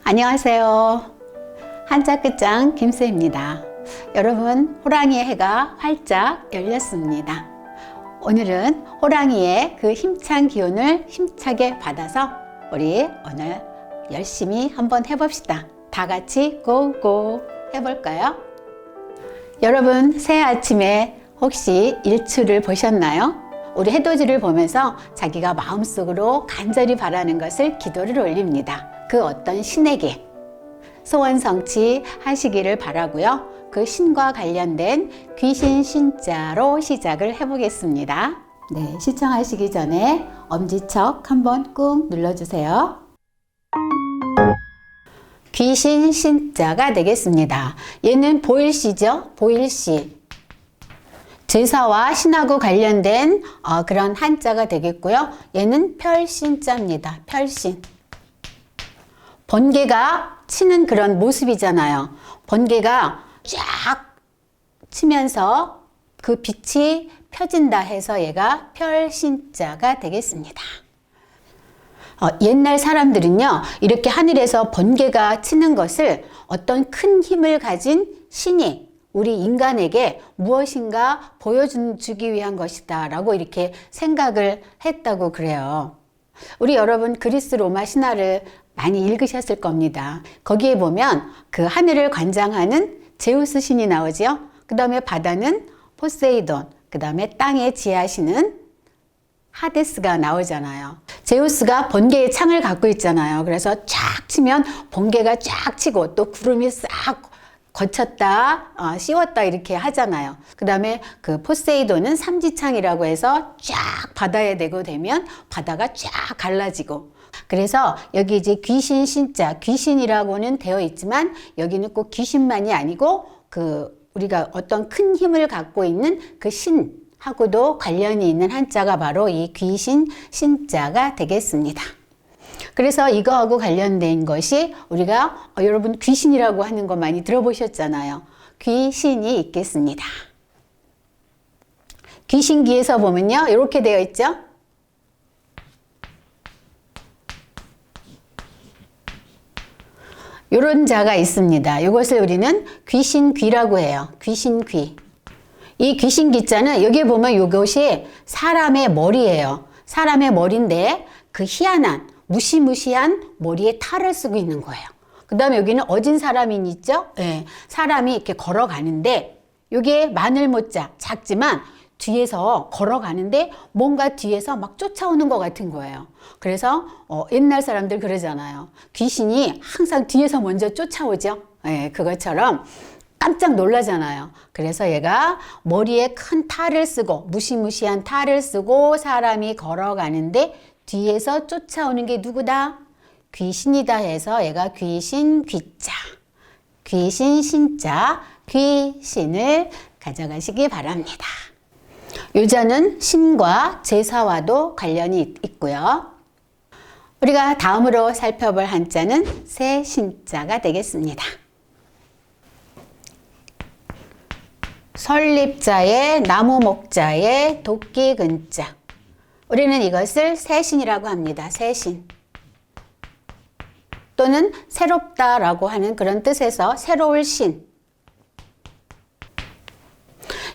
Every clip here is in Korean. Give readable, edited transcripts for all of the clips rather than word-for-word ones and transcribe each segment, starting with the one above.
안녕하세요. 한자 끝장 김수입니다. 여러분, 호랑이의 해가 활짝 열렸습니다. 오늘은 호랑이의 그 힘찬 기운을 힘차게 받아서 우리 오늘 열심히 한번 해봅시다. 다 같이 고고 해볼까요? 여러분, 새해 아침에 혹시 일출을 보셨나요? 우리 해돋이를 보면서 자기가 마음속으로 간절히 바라는 것을 기도를 올립니다. 그 어떤 신에게 소원 성취하시기를 바라고요. 그 신과 관련된 귀신 신자로 시작을 해보겠습니다. 네, 시청하시기 전에 엄지척 한번 꾹 눌러주세요. 귀신 신자가 되겠습니다. 얘는 보일시죠? 보일시. 제사와 신하고 관련된 그런 한자가 되겠고요. 얘는 별신자입니다. 별신. 번개가 치는 그런 모습이잖아요. 번개가 쫙 치면서 그 빛이 펴진다 해서 얘가 별신자가 되겠습니다. 옛날 사람들은요, 이렇게 하늘에서 번개가 치는 것을 어떤 큰 힘을 가진 신이 우리 인간에게 무엇인가 보여주기 위한 것이다 라고 이렇게 생각을 했다고 그래요. 우리 여러분 그리스 로마 신화를 많이 읽으셨을 겁니다. 거기에 보면 그 하늘을 관장하는 제우스 신이 나오죠. 그 다음에 바다는 포세이돈, 그 다음에 땅에 지하신은 하데스가 나오잖아요. 제우스가 번개의 창을 갖고 있잖아요. 그래서 쫙 치면 번개가 쫙 치고 또 구름이 싹 거쳤다, 씌웠다 이렇게 하잖아요. 그 다음에 그 포세이돈은 삼지창이라고 해서 쫙 바다에 내고 되면 바다가 쫙 갈라지고, 그래서 여기 이제 귀신 신자, 귀신이라고는 되어 있지만 여기는 꼭 귀신만이 아니고 그 우리가 어떤 큰 힘을 갖고 있는 그 신하고도 관련이 있는 한자가 바로 이 귀신 신자가 되겠습니다. 그래서 이거하고 관련된 것이 우리가 여러분 귀신이라고 하는 거 많이 들어보셨잖아요. 귀신이 있겠습니다. 귀신기에서 보면요, 이렇게 되어 있죠. 이런 자가 있습니다. 이것을 우리는 귀신귀라고 해요. 귀신귀. 이 귀신귀자는 여기 보면 이것이 사람의 머리예요. 사람의 머리인데 그 희한한 무시무시한 머리에 탈을 쓰고 있는 거예요. 그 다음에 여기는 어진 사람이 있죠? 네, 사람이 이렇게 걸어가는데 여기에 마늘모자 작지만 뒤에서 걸어가는데 뭔가 뒤에서 막 쫓아오는 것 같은 거예요. 그래서 옛날 사람들 그러잖아요. 귀신이 항상 뒤에서 먼저 쫓아오죠. 네, 그것처럼 깜짝 놀라잖아요. 그래서 얘가 머리에 큰 탈을 쓰고 무시무시한 탈을 쓰고 사람이 걸어가는데 뒤에서 쫓아오는 게 누구다? 귀신이다 해서 얘가 귀신 귀자, 귀신 신자, 귀신을 가져가시기 바랍니다. 요자는 신과 제사와도 관련이 있고요. 우리가 다음으로 살펴볼 한자는 새신자가 되겠습니다. 설립자의 나무 목자의 도끼 근자. 우리는 이것을 새신이라고 합니다. 새신. 또는 새롭다라고 하는 그런 뜻에서 새로울 신.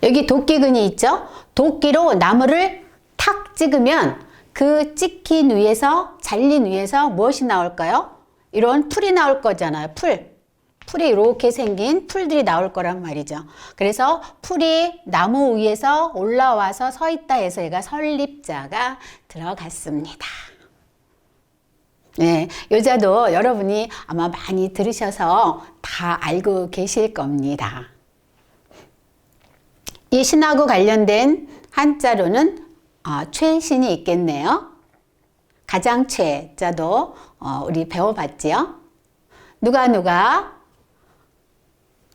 여기 도끼근이 있죠? 도끼로 나무를 탁 찍으면 그 찍힌 위에서, 잘린 위에서 무엇이 나올까요? 이런 풀이 나올 거잖아요. 풀이 이렇게 생긴 풀들이 나올 거란 말이죠. 그래서 풀이 나무 위에서 올라와서 서 있다 해서 얘가 설립자가 들어갔습니다. 네, 요자도 여러분이 아마 많이 들으셔서 다 알고 계실 겁니다. 이 신하고 관련된 한자로는 최신이 있겠네요. 가장 최자도 우리 배워봤지요. 누가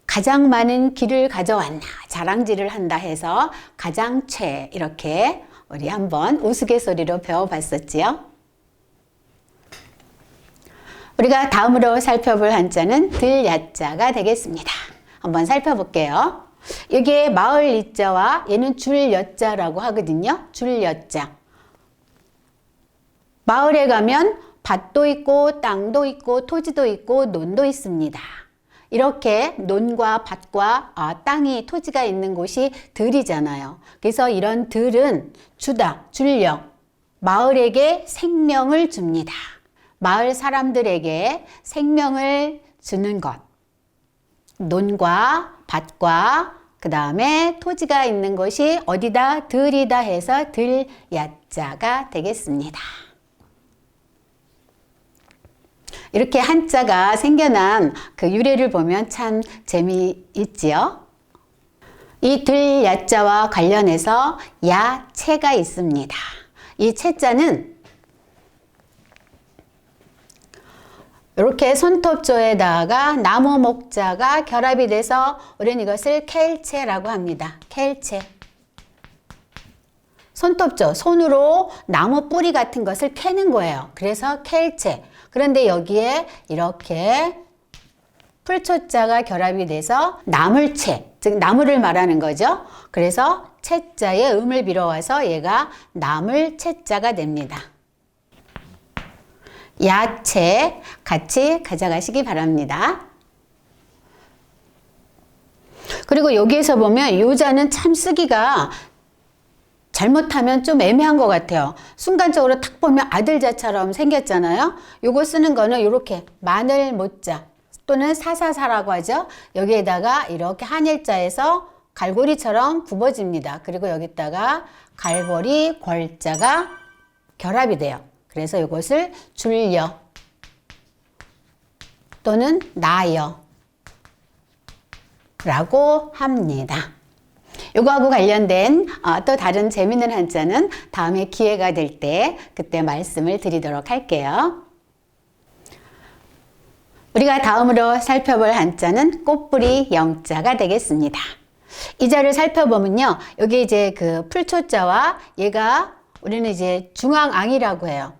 가장 많은 길을 가져왔나 자랑질을 한다 해서 가장 최 이렇게 우리 한번 우스갯소리로 배워봤었지요. 우리가 다음으로 살펴볼 한자는 들야자가 되겠습니다. 한번 살펴볼게요. 이게 마을 이자와 얘는 줄여자라고 하거든요. 줄여자. 마을에 가면 밭도 있고 땅도 있고 토지도 있고 논도 있습니다. 이렇게 논과 밭과 땅이 토지가 있는 곳이 들이잖아요. 그래서 이런 들은 주다, 줄여. 마을에게 생명을 줍니다. 마을 사람들에게 생명을 주는 것. 논과 밭과 그 다음에 토지가 있는 곳이 어디다? 들이다 해서 들야자가 되겠습니다. 이렇게 한자가 생겨난 그 유래를 보면 참 재미있지요. 이 들야자와 관련해서 야채가 있습니다. 이 채자는 이렇게 손톱조에다가 나무 목자가 결합이 돼서 우리는 이것을 켈체라고 합니다. 켈체. 손톱조, 손으로 나무 뿌리 같은 것을 캐는 거예요. 그래서 켈체. 그런데 여기에 이렇게 풀초자가 결합이 돼서 나물채, 즉 나무를 말하는 거죠. 그래서 채자의 음을 빌어와서 얘가 나물채자가 됩니다. 야채 같이 가져가시기 바랍니다. 그리고 여기에서 보면 요자는 참 쓰기가 잘못하면 좀 애매한 것 같아요. 순간적으로 탁 보면 아들자처럼 생겼잖아요. 요거 쓰는 거는 이렇게 마늘 모자 또는 사사사라고 하죠. 여기에다가 이렇게 한일자에서 갈고리처럼 굽어집니다. 그리고 여기다가 갈고리 골자가 결합이 돼요. 그래서 이것을 줄여 또는 나여 라고 합니다. 이거하고 관련된 또 다른 재밌는 한자는 다음에 기회가 될 때 그때 말씀을 드리도록 할게요. 우리가 다음으로 살펴볼 한자는 꽃뿌리 영자가 되겠습니다. 이 자를 살펴보면요. 여기 이제 그 풀초자와 얘가 우리는 이제 중앙앙이라고 해요.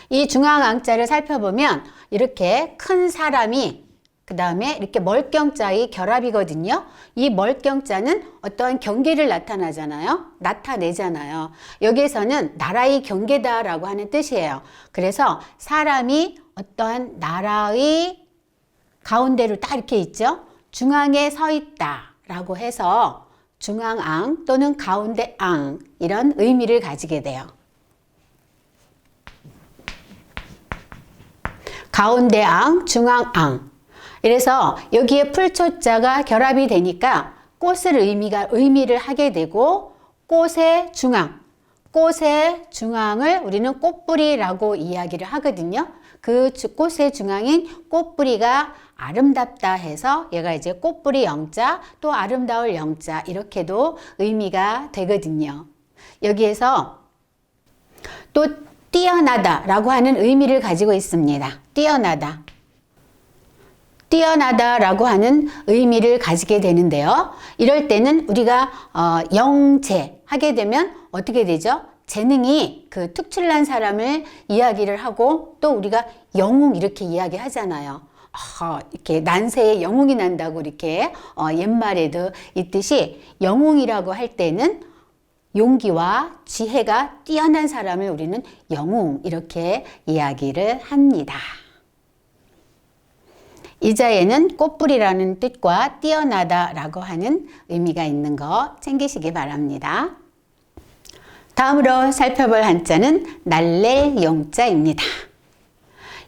이 중앙앙자를 살펴보면 이렇게 큰 사람이 그 다음에 이렇게 멀경자의 결합이거든요. 이 멀경자는 어떠한 경계를 나타내잖아요. 여기에서는 나라의 경계다라고 하는 뜻이에요. 그래서 사람이 어떠한 나라의 가운데로 딱 이렇게 있죠. 중앙에 서 있다라고 해서 중앙앙 또는 가운데앙 이런 의미를 가지게 돼요. 가운데앙, 중앙앙. 이래서 여기에 풀초자가 결합이 되니까 꽃을 의미를 하게 되고 꽃의 중앙을 우리는 꽃뿌리라고 이야기를 하거든요. 그 꽃의 중앙인 꽃뿌리가 아름답다 해서 얘가 이제 꽃뿌리 영자 또 아름다울 영자 이렇게도 의미가 되거든요. 여기에서 또 뛰어나다라고 하는 의미를 가지고 있습니다. 뛰어나다라고 하는 의미를 가지게 되는데요. 이럴 때는 우리가 영재 하게 되면 어떻게 되죠? 재능이 그 특출난 사람을 이야기를 하고 또 우리가 영웅 이렇게 이야기하잖아요. 이렇게 난세에 영웅이 난다고 이렇게 옛말에도 있듯이 영웅이라고 할 때는 용기와 지혜가 뛰어난 사람을 우리는 영웅 이렇게 이야기를 합니다. 이 자에는 꽃뿌리라는 뜻과 뛰어나다라고 하는 의미가 있는 거 챙기시기 바랍니다. 다음으로 살펴볼 한자는 날랠 용자입니다.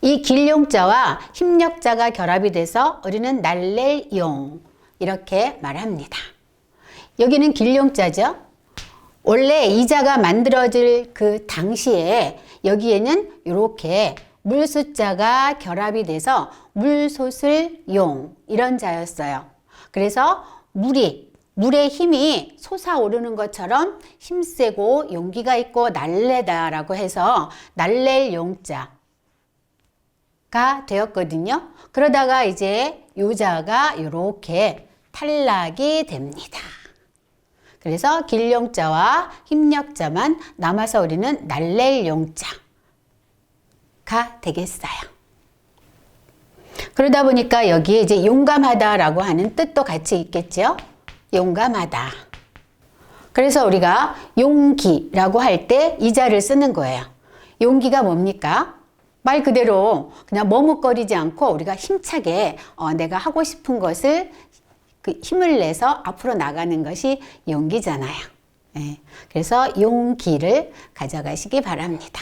이 길용자와 힘력자가 결합이 돼서 우리는 날랠 용 이렇게 말합니다. 여기는 길용자죠. 원래 이 자가 만들어질 그 당시에 여기에는 이렇게 물수자가 결합이 돼서 물솟을 용 이런 자였어요. 그래서 물의 힘이 솟아오르는 것처럼 힘세고 용기가 있고 날래다라고 해서 날랠 용자가 되었거든요. 그러다가 이제 요자가 이렇게 탈락이 됩니다. 그래서 길용자와 힘력자만 남아서 우리는 날랠 용자가 되겠어요. 그러다 보니까 여기에 이제 용감하다라고 하는 뜻도 같이 있겠죠. 용감하다. 그래서 우리가 용기라고 할 때 이 자를 쓰는 거예요. 용기가 뭡니까? 말 그대로 그냥 머뭇거리지 않고 우리가 힘차게 내가 하고 싶은 것을 그 힘을 내서 앞으로 나가는 것이 용기잖아요. 예, 그래서 용기를 가져가시기 바랍니다.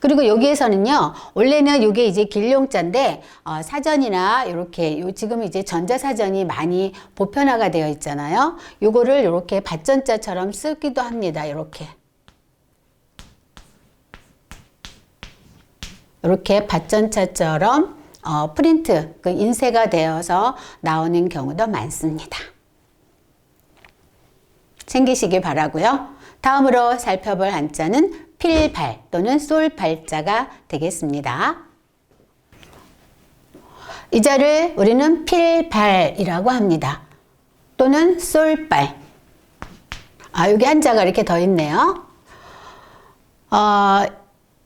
그리고 여기에서는요, 원래는 이게 이제 길용자인데, 사전이나 이렇게, 지금 이제 전자사전이 많이 보편화가 되어 있잖아요. 요거를 이렇게 밭전자처럼 쓰기도 합니다. 이렇게. 이렇게 밭전자처럼 프린트, 그 인쇄가 되어서 나오는 경우도 많습니다. 챙기시기 바라고요. 다음으로 살펴볼 한자는 필발 또는 솔발자가 되겠습니다. 이 자를 우리는 필발이라고 합니다. 또는 솔발. 여기 한자가 이렇게 더 있네요.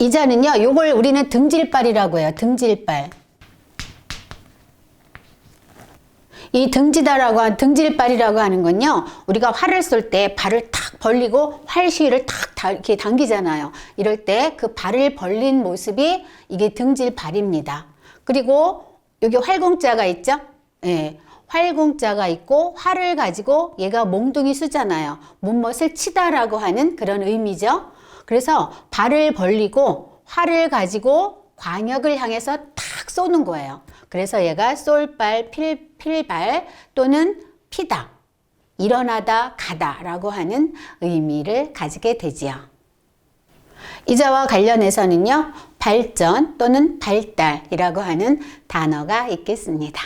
이 자는요, 요걸 우리는 등질발이라고 해요. 등질발. 이 등질발이라고 하는 건요, 우리가 활을 쏠 때 발을 탁 벌리고 활시위를 탁 이렇게 당기잖아요. 이럴 때 그 발을 벌린 모습이 이게 등질발입니다. 그리고 여기 활공자가 있죠? 예. 활공자가 있고 활을 가지고 얘가 몽둥이 수잖아요. 못못을 치다라고 하는 그런 의미죠. 그래서 발을 벌리고 활을 가지고 광역을 향해서 탁 쏘는 거예요. 그래서 얘가 쏠발, 필발 또는 피다, 일어나다, 가다라고 하는 의미를 가지게 되지요. 이 자와 관련해서는요, 발전 또는 발달이라고 하는 단어가 있겠습니다.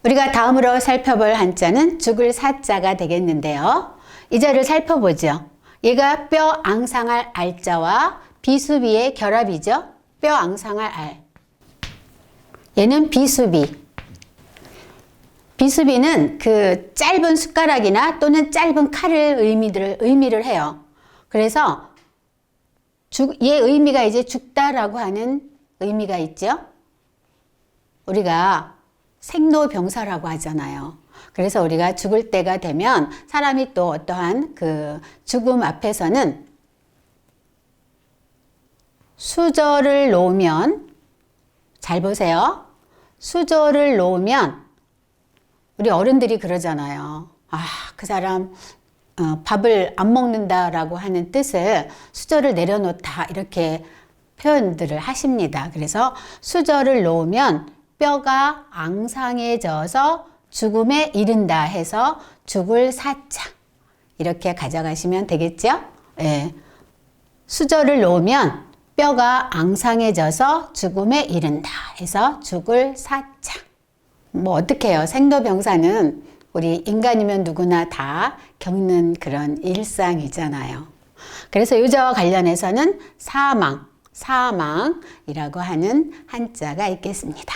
우리가 다음으로 살펴볼 한자는 죽을 사자가 되겠는데요. 이 자를 살펴보죠. 얘가 뼈 앙상할 알자와 비수비의 결합이죠. 뼈 앙상할 알. 얘는 비수비. 비수비는 그 짧은 숟가락이나 또는 짧은 칼을 의미를 해요. 그래서 얘 의미가 이제 죽다라고 하는 의미가 있죠. 우리가 생로병사라고 하잖아요. 그래서 우리가 죽을 때가 되면 사람이 또 어떠한 그 죽음 앞에서는 수저를 놓으면, 잘 보세요. 수저를 놓으면 우리 어른들이 그러잖아요. 그 사람 밥을 안 먹는다라고 하는 뜻을 수저를 내려놓다 이렇게 표현들을 하십니다. 그래서 수저를 놓으면 뼈가 앙상해져서 죽음에 이른다 해서 죽을 사자 이렇게 가져가시면 되겠죠? 예. 수저를 놓으면 뼈가 앙상해져서 죽음에 이른다 해서 죽을 사자. 뭐 어떻게 해요? 생로병사는 우리 인간이면 누구나 다 겪는 그런 일상이잖아요. 그래서 유자와 관련해서는 사망이라고 하는 한자가 있겠습니다.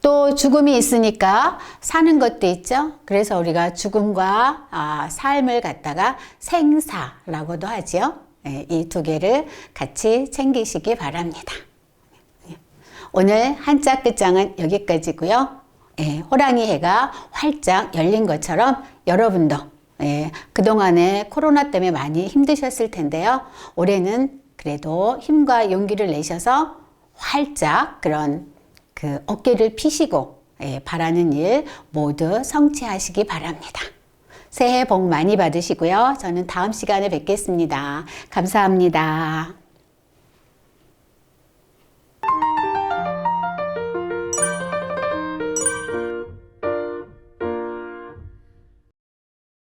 또 죽음이 있으니까 사는 것도 있죠. 그래서 우리가 죽음과 삶을 갖다가 생사라고도 하죠. 이 두 개를 같이 챙기시기 바랍니다. 오늘 한자 끝장은 여기까지고요. 호랑이 해가 활짝 열린 것처럼 여러분도 그동안에 코로나 때문에 많이 힘드셨을 텐데요. 올해는 그래도 힘과 용기를 내셔서 활짝 그런 그 어깨를 피시고 바라는 일 모두 성취하시기 바랍니다. 새해 복 많이 받으시고요. 저는 다음 시간에 뵙겠습니다. 감사합니다.